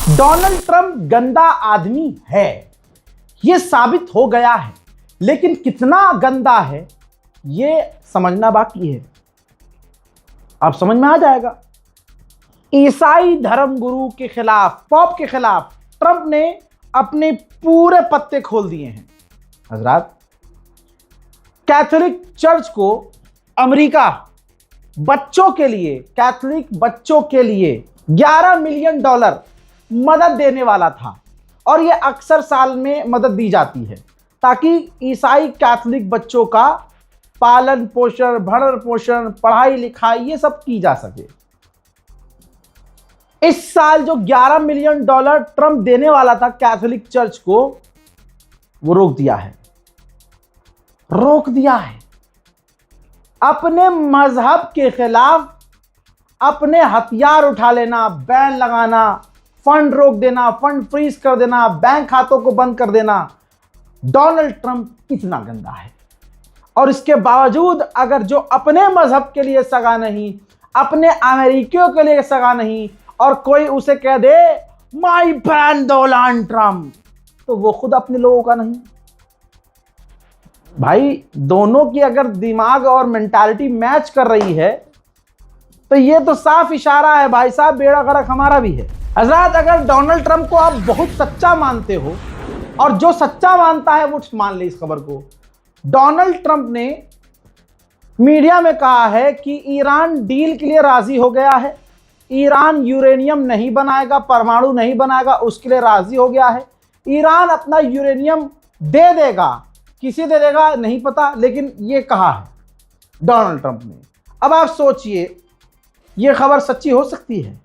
Donald Trump गंदा आदमी है, यह साबित हो गया है, लेकिन कितना गंदा है यह समझना बाकी है। अब समझ में आ जाएगा। ईसाई धर्मगुरु के खिलाफ, पॉप के खिलाफ ट्रंप ने अपने पूरे पत्ते खोल दिए हैं। हजरात, कैथोलिक चर्च को अमेरिका बच्चों के लिए, कैथोलिक बच्चों के लिए $11 मिलियन मदद देने वाला था, और यह अक्सर साल में मदद दी जाती है ताकि ईसाई कैथोलिक बच्चों का पालन पोषण, भरण पोषण, पढ़ाई लिखाई ये सब की जा सके। इस साल जो $11 मिलियन ट्रंप देने वाला था कैथोलिक चर्च को, वो रोक दिया है। अपने मजहब के खिलाफ अपने हथियार उठा लेना, बैन लगाना, फंड रोक देना, फंड फ्रीज कर देना, बैंक खातों को बंद कर देना। डोनाल्ड ट्रंप कितना गंदा है। और इसके बावजूद अगर जो अपने मजहब के लिए सगा नहीं, अपने अमेरिकियों के लिए सगा नहीं, और कोई उसे कह दे माय फ्रेंड डोनाल्ड ट्रंप, तो वो खुद अपने लोगों का नहीं। भाई, दोनों की अगर दिमाग और मेंटालिटी मैच कर रही है तो ये तो साफ इशारा है भाई साहब, बेड़ा गर्क हमारा भी है। हजरात, अगर डोनाल्ड ट्रंप को आप बहुत सच्चा मानते हो, और जो सच्चा मानता है वो मान ले इस खबर को, डोनाल्ड ट्रंप ने मीडिया में कहा है कि ईरान डील के लिए राजी हो गया है। ईरान यूरेनियम नहीं बनाएगा, परमाणु नहीं बनाएगा, उसके लिए राजी हो गया है। ईरान अपना यूरेनियम दे देगा, किसे दे देगा नहीं पता, लेकिन ये कहा है डोनाल्ड ट्रंप ने। अब आप सोचिए, ये खबर सच्ची हो सकती है?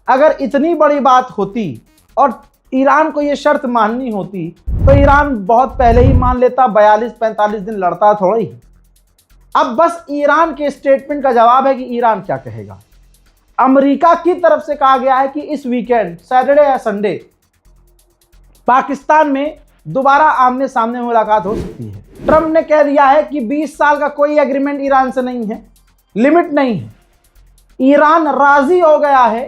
अगर इतनी बड़ी बात होती और ईरान को ये शर्त माननी होती तो ईरान बहुत पहले ही मान लेता, 42-45 दिन लड़ता थोड़ा ही। अब बस ईरान के स्टेटमेंट का जवाब है कि ईरान क्या कहेगा। अमेरिका की तरफ से कहा गया है कि इस वीकेंड, सैटरडे या संडे, पाकिस्तान में दोबारा आमने सामने मुलाकात हो सकती है। ट्रंप ने कह दिया है कि 20 साल का कोई एग्रीमेंट ईरान से नहीं है, लिमिट नहीं है। ईरान राजी हो गया है,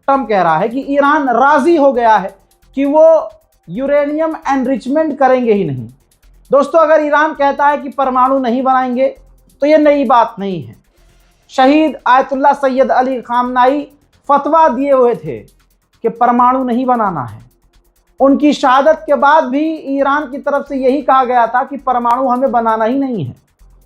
ट्रंप कह रहा है कि ईरान राजी हो गया है कि वो यूरेनियम एनरिचमेंट करेंगे ही नहीं। दोस्तों, अगर ईरान कहता है कि परमाणु नहीं बनाएंगे तो ये नई बात नहीं है। शहीद आयतुल्लाह सैयद अली खामनाई फतवा दिए हुए थे कि परमाणु नहीं बनाना है। उनकी शहादत के बाद भी ईरान की तरफ से यही कहा गया था कि परमाणु हमें बनाना ही नहीं है।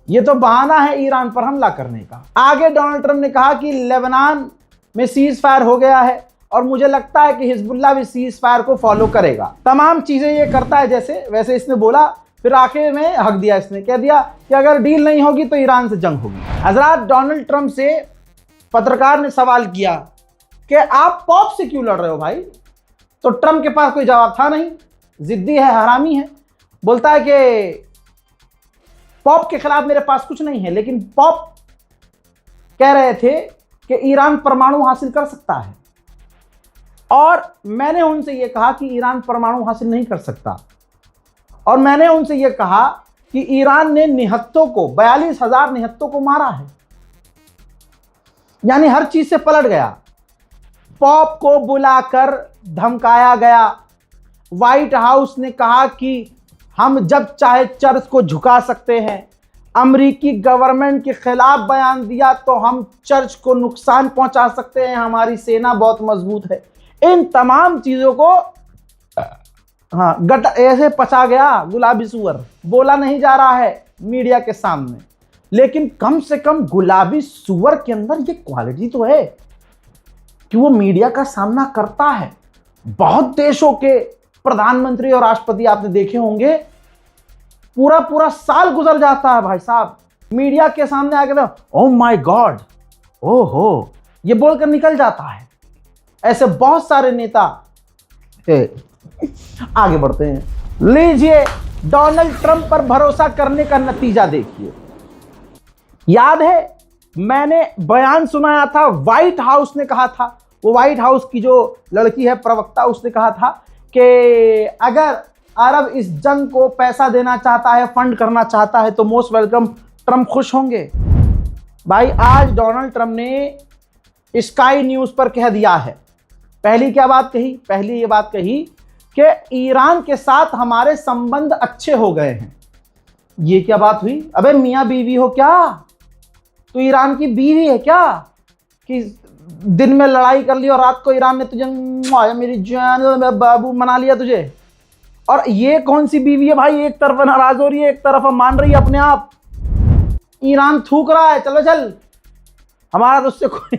ये तो बहाना है ईरान पर हमला करने का। आगे डोनाल्ड ट्रंप ने कहा कि लेबनान में सीज फायर हो गया है, और मुझे लगता है कि हिजबुल्लाह भी सीज फायर को फॉलो करेगा। तमाम चीजें ये करता है जैसे वैसे इसने बोला। फिर आखिर में हक दिया, इसने कह दिया कि अगर डील नहीं होगी तो ईरान से जंग होगी। हजरात, डोनाल्ड ट्रंप से पत्रकार ने सवाल किया कि आप पॉप से क्यों लड़ रहे हो भाई? तो ट्रंप के पास कोई जवाब था नहीं, जिद्दी है, हरामी है। बोलता है कि पॉप के खिलाफ मेरे पास कुछ नहीं है, लेकिन पॉप कह रहे थे कि ईरान परमाणु हासिल कर सकता है, और मैंने उनसे यह कहा कि ईरान परमाणु हासिल नहीं कर सकता। और मैंने उनसे यह कहा कि ईरान ने निहत्तों को, 42,000 निहत्तों को मारा है, यानी हर चीज से पलट गया। पॉप को बुलाकर धमकाया गया। व्हाइट हाउस ने कहा कि हम जब चाहे चर्च को झुका सकते हैं। अमेरिकी गवर्नमेंट के खिलाफ बयान दिया तो हम चर्च को नुकसान पहुंचा सकते हैं, हमारी सेना बहुत मजबूत है। इन तमाम चीजों को गट ऐसे पचा गया गुलाबी सुअर। बोला नहीं जा रहा है मीडिया के सामने, लेकिन कम से कम गुलाबी सुअर के अंदर ये क्वालिटी तो है कि वो मीडिया का सामना करता है। बहुत देशों के प्रधानमंत्री और राष्ट्रपति आपने देखे होंगे, पूरा पूरा साल गुजर जाता है भाई साहब मीडिया के सामने आके तो ओह माय गॉड, ओहो, ये बोलकर निकल जाता है। ऐसे बहुत सारे नेता। आगे बढ़ते हैं। लीजिए, डोनाल्ड ट्रंप पर भरोसा करने का नतीजा देखिए। याद है मैंने बयान सुनाया था, व्हाइट हाउस ने कहा था, वो व्हाइट हाउस की जो लड़की है प्रवक्ता, उसने कहा था कि अगर अरब इस जंग को पैसा देना चाहता है, फंड करना चाहता है तो मोस्ट वेलकम, ट्रंप खुश होंगे। भाई, आज डोनाल्ड ट्रंप ने स्काई न्यूज़ पर कह दिया है पहली क्या बात कही? पहली ये बात कही कि ईरान के साथ हमारे संबंध अच्छे हो गए हैं। ये क्या बात हुई? अबे मियां बीवी हो क्या? तू ईरान की बीवी है क्या कि दिन में लड़ाई कर ली और रात को ईरान ने तुझे मेरी जान मेरा बाबू मना लिया तुझे? और ये कौन सी बीवी है भाई? एक तरफ नाराज हो रही है, एक तरफ मान रही है अपने आप। ईरान थूक रहा है, चलो चल, हमारा तो उससे कोई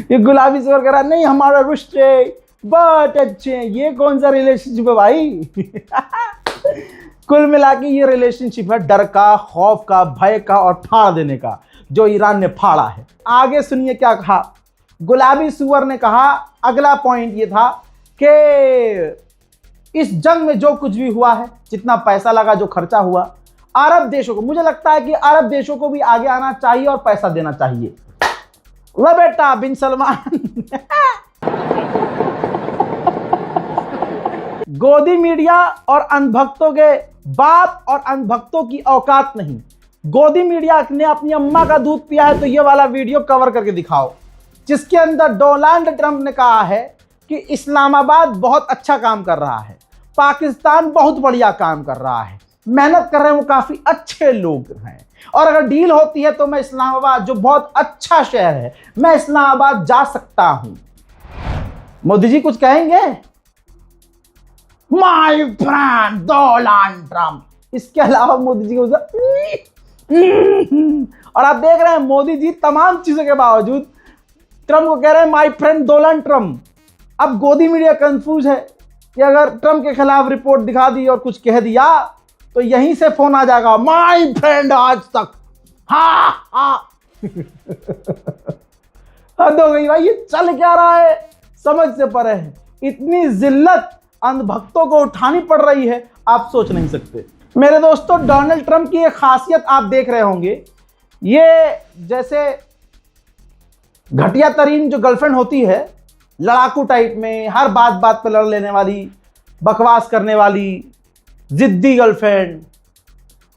ये गुलाबी से वगैरह नहीं, हमारा रिश्ते बहुत अच्छे हैं। ये कौन सा रिलेशनशिप है भाई? कुल मिला के ये रिलेशनशिप है डर का, खौफ का, भय का और फाड़ देने का, जो ईरान ने फाड़ा है। आगे सुनिए क्या कहा गुलाबी सुअर ने। कहा अगला पॉइंट ये था कि इस जंग में जो कुछ भी हुआ है, जितना पैसा लगा, जो खर्चा हुआ, अरब देशों को, मुझे लगता है कि अरब देशों को भी आगे आना चाहिए और पैसा देना चाहिए। लो बेटा बिन सलमान गोदी मीडिया और अंधभक्तों के बाप और अंधभक्तों की औकात नहीं। गोदी मीडिया ने अपनी अम्मा का दूध पिया है तो ये वाला वीडियो कवर करके दिखाओ, जिसके अंदर डोनाल्ड ट्रंप ने कहा है कि इस्लामाबाद बहुत अच्छा काम कर रहा है, पाकिस्तान बहुत बढ़िया काम कर रहा है, मेहनत कर रहे हैं, वो काफी अच्छे लोग हैं, और अगर डील होती है तो मैं इस्लामाबाद, जो बहुत अच्छा शहर है, मैं इस्लामाबाद जा सकता हूं। मोदी जी कुछ कहेंगे? My friend Donald Trump. इसके अलावा मोदी जी को और आप देख रहे हैं मोदी जी तमाम चीजों के बावजूद ट्रंप को कह रहे हैं माय फ्रेंड डोनाल्ड ट्रंप। अब गोदी मीडिया कंफ्यूज है कि अगर ट्रंप के खिलाफ रिपोर्ट दिखा दी और कुछ कह दिया तो यहीं से फोन आ जाएगा, माय फ्रेंड आज तक। हाँ हद हो गई भाई, ये चल क्या रहा है समझ से परे है। इतनी जिल्लत अंधभक्तों को उठानी पड़ रही है, आप सोच नहीं सकते। मेरे दोस्तों, डोनाल्ड ट्रंप की एक खासियत आप देख रहे होंगे, ये जैसे घटिया तरीन जो गर्लफ्रेंड होती है, लड़ाकू टाइप में, हर बात बात पे लड़ लेने वाली, बकवास करने वाली, जिद्दी गर्लफ्रेंड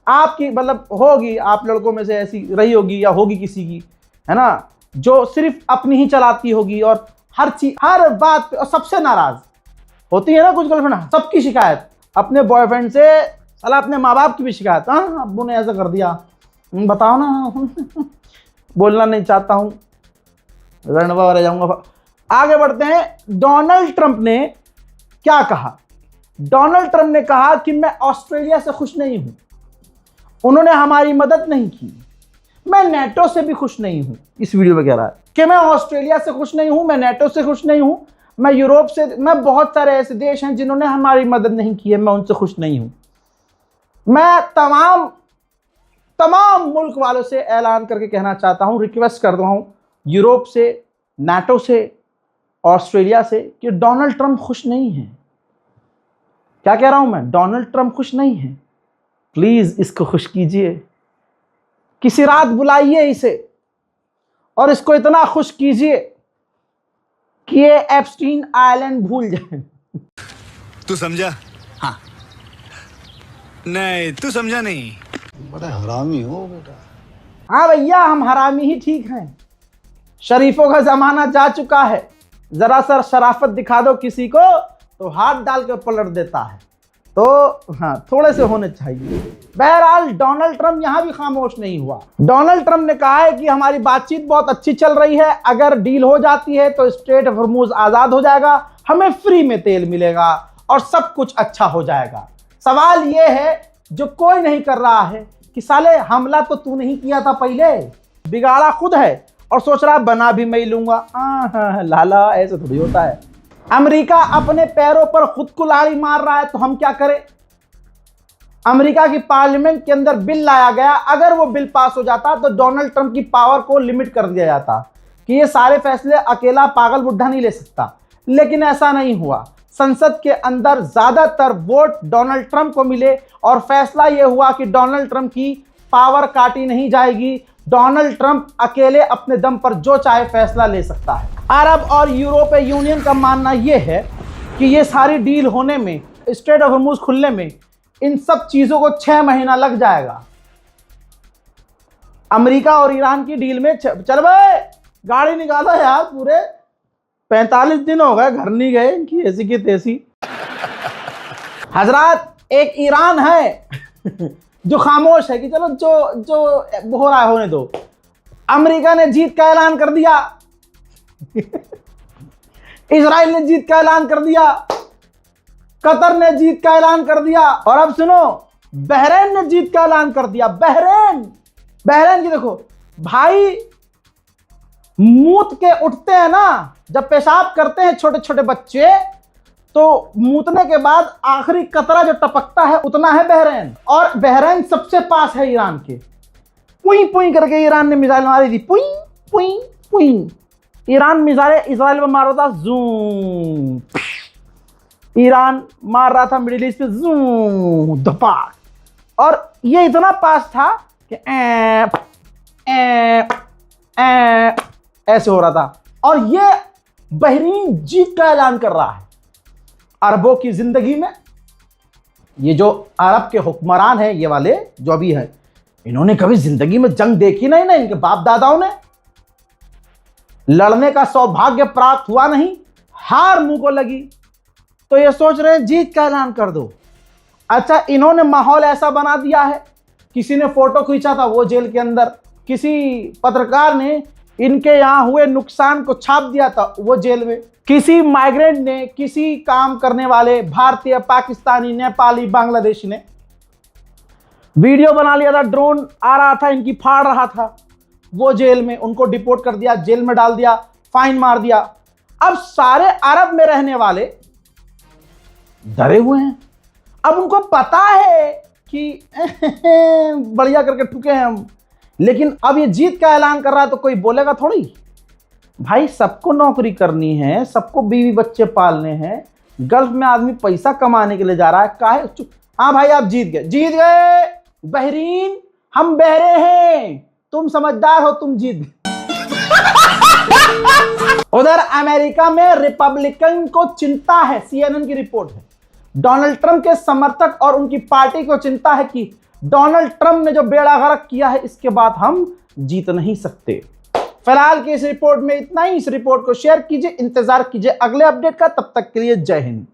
आपकी, मतलब होगी आप लड़कों में से ऐसी रही होगी या होगी किसी की, है ना, जो सिर्फ अपनी ही चलाती होगी और हर चीज, हर बात पे, और सबसे नाराज होती है ना कुछ गर्लफ्रेंड, सबकी शिकायत अपने बॉयफ्रेंड से, साला अपने माँ बाप की भी शिकायत। हाँ अब्बू ने ऐसा कर दिया, बताओ ना बोलना नहीं चाहता हूँ, रणवा रह जाऊंगा। आगे बढ़ते हैं। डोनाल्ड ट्रंप ने क्या कहा? डोनाल्ड ट्रंप ने कहा कि मैं ऑस्ट्रेलिया से खुश नहीं हूं, उन्होंने हमारी मदद नहीं की, मैं नेटो से भी खुश नहीं हूं। इस वीडियो में कह रहा है कि मैं ऑस्ट्रेलिया से खुश नहीं हूं, मैं नेटो से खुश नहीं हूं, मैं यूरोप से, मैं बहुत सारे ऐसे देश हैं जिन्होंने हमारी मदद नहीं की है, मैं उनसे खुश नहीं हूं। मैं तमाम मुल्क वालों से ऐलान करके कहना चाहता हूं, रिक्वेस्ट कर रहा हूं यूरोप से, नाटो से, ऑस्ट्रेलिया से, कि डोनाल्ड ट्रंप खुश नहीं है। क्या कह रहा हूं मैं? डोनाल्ड ट्रंप खुश नहीं है, प्लीज इसको खुश कीजिए, किसी रात बुलाइए इसे और इसको इतना खुश कीजिए कि ये एप्स्टीन आइलैंड भूल जाए। तू समझा? हाँ। नहीं तू समझा नहीं। बड़ा हरामी हो बेटा। हाँ भैया, हम हरामी ही ठीक हैं, शरीफों का जमाना जा चुका है, जरा सा शराफत दिखा दो किसी को तो हाथ डाल कर पलट देता है, तो हाँ थोड़े से होने चाहिए। बहरहाल डोनाल्ड ट्रंप यहां भी खामोश नहीं हुआ। डोनाल्ड ट्रंप ने कहा है कि हमारी बातचीत बहुत अच्छी चल रही है, अगर डील हो जाती है तो स्ट्रेट ऑफ हॉर्मुज आजाद हो जाएगा, हमें फ्री में तेल मिलेगा और सब कुछ अच्छा हो जाएगा। सवाल यह है जो कोई नहीं कर रहा है कि साले हमला तो तू नहीं किया था पहले, बिगाड़ा खुद है और सोच रहा बना भी मैं लूंगा। लाला ऐसे थोड़ी होता है। अमेरिका अपने पैरों पर खुद कुल्हाड़ी मार रहा है तो हम क्या करें? अमेरिका की पार्लियामेंट के अंदर बिल लाया गया, अगर वो बिल पास हो जाता तो डोनाल्ड ट्रंप की पावर को लिमिट कर दिया जाता कि ये सारे फैसले अकेला पागल बुढ़ा नहीं ले सकता, लेकिन ऐसा नहीं हुआ। संसद के अंदर ज्यादातर वोट डोनाल्ड ट्रंप को मिले और फैसला यह हुआ कि डोनाल्ड ट्रंप की पावर काटी नहीं जाएगी, डोनाल्ड ट्रंप अकेले अपने दम पर जो चाहे फैसला ले सकता है। अरब और यूरोपीय यूनियन का मानना यह है कि ये सारी डील होने में, स्ट्रेट ऑफ हॉर्मुज खुलने में, इन सब चीजों को 6 महीना लग जाएगा। अमेरिका और ईरान की डील में चल भाई गाड़ी निकालो यार, पूरे 45 दिन हो गए, घर नहीं गए, इनकी ऐसी की तैसी। हजरात, एक ईरान है जो खामोश है कि चलो जो हो रहा है होने दो। अमेरिका ने जीत का ऐलान कर दिया, इजराइल ने जीत का ऐलान कर दिया, कतर ने जीत का ऐलान कर दिया, और अब सुनो, बहरीन ने जीत का ऐलान कर दिया। बहरीन की देखो भाई, मूत के उठते हैं ना, जब पेशाब करते हैं छोटे छोटे बच्चे, तो मूतने के बाद आखिरी कतरा जो टपकता है उतना है बहरीन, और बहरीन सबसे पास है ईरान के। पुई पुई करके ईरान ने मिसाइल मारी थी, पुई पुई पुई। ईरान मिसाइल इजराइल में मार रहा था, जूम। ईरान मार रहा था मिडिल ईस्ट पे, जूम धपाक। और ये इतना पास था कि ऐसे हो रहा था। और ये बहरीन जीत का ऐलान कर रहा है। अरबों की जिंदगी में ये जो अरब के हुक्मरान हैं, ये वाले जो अभी हैं, इन्होंने कभी जिंदगी में जंग देखी नहीं ना, इनके बाप दादाओं ने लड़ने का सौभाग्य प्राप्त हुआ नहीं, हार मुंह को लगी, तो ये सोच रहे हैं जीत का ऐलान कर दो। अच्छा, इन्होंने माहौल ऐसा बना दिया है, किसी ने फोटो खींचा था वो जेल के अंदर, किसी पत्रकार ने इनके यहां हुए नुकसान को छाप दिया था वो जेल में, किसी माइग्रेंट ने, किसी काम करने वाले भारतीय, पाकिस्तानी, नेपाली, बांग्लादेशी ने वीडियो बना लिया था, ड्रोन आ रहा था, इनकी फाड़ रहा था वो जेल में, उनको डिपोर्ट कर दिया, जेल में डाल दिया, फाइन मार दिया। अब सारे अरब में रहने वाले डरे हुए हैं। अब उनको पता है कि बढ़िया करके ठुके हैं हम, लेकिन अब ये जीत का ऐलान कर रहा है तो कोई बोलेगा थोड़ी। भाई सबको नौकरी करनी है, सबको बीवी बच्चे पालने हैं, गल्फ में आदमी पैसा कमाने के लिए जा रहा है, काहे? हाँ भाई आप जीत गए बहरीन, हम बहरे हैं, तुम समझदार हो, तुम जीत गए। उधर अमेरिका में रिपब्लिकन को चिंता है, CNN की रिपोर्ट है, डोनाल्ड ट्रंप के समर्थक और उनकी पार्टी को चिंता है कि डोनाल्ड ट्रंप ने जो बेड़ा गर्क किया है, इसके बाद हम जीत नहीं सकते। फिलहाल की इस रिपोर्ट में इतना ही। इस रिपोर्ट को शेयर कीजिए, इंतजार कीजिए अगले अपडेट का। तब तक के लिए जय हिंद।